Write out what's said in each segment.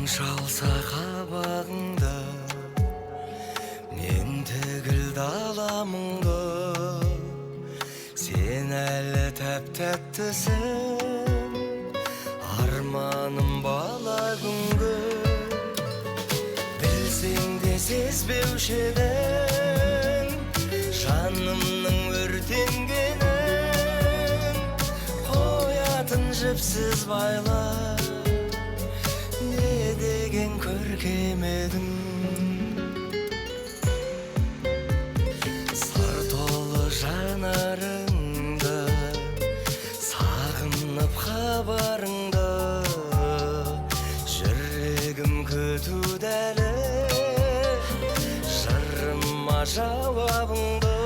шалса қабағыңды, мен тігілді аламыңды. Сен әлі тәп-тәттісің, арманым бала күнгі. Білсең де сезбеуші едің, жанымның өртенгенін. Қоятын жіпсіз байлар, не деген көркем едің. Сыр толы жанарыңды, сағынып хабарыңды. Жүрегім күтуде әлі, жырыма жауабыңды.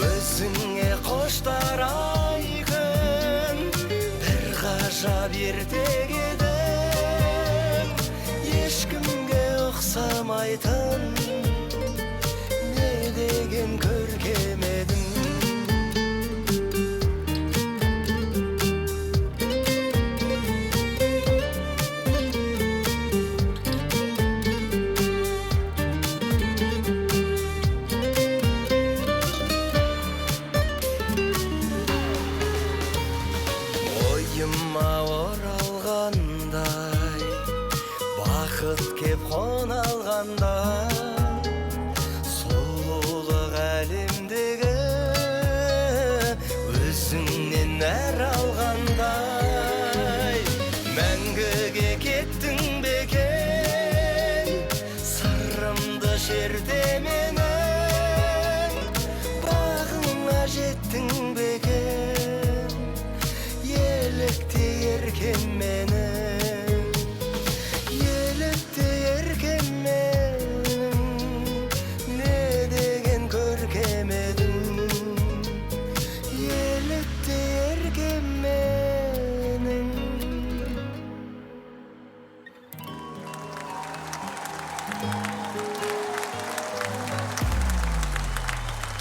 Өзіңе қоштар ай күн, бір ғажап ертек едің. Ешкімге ұқсамайтын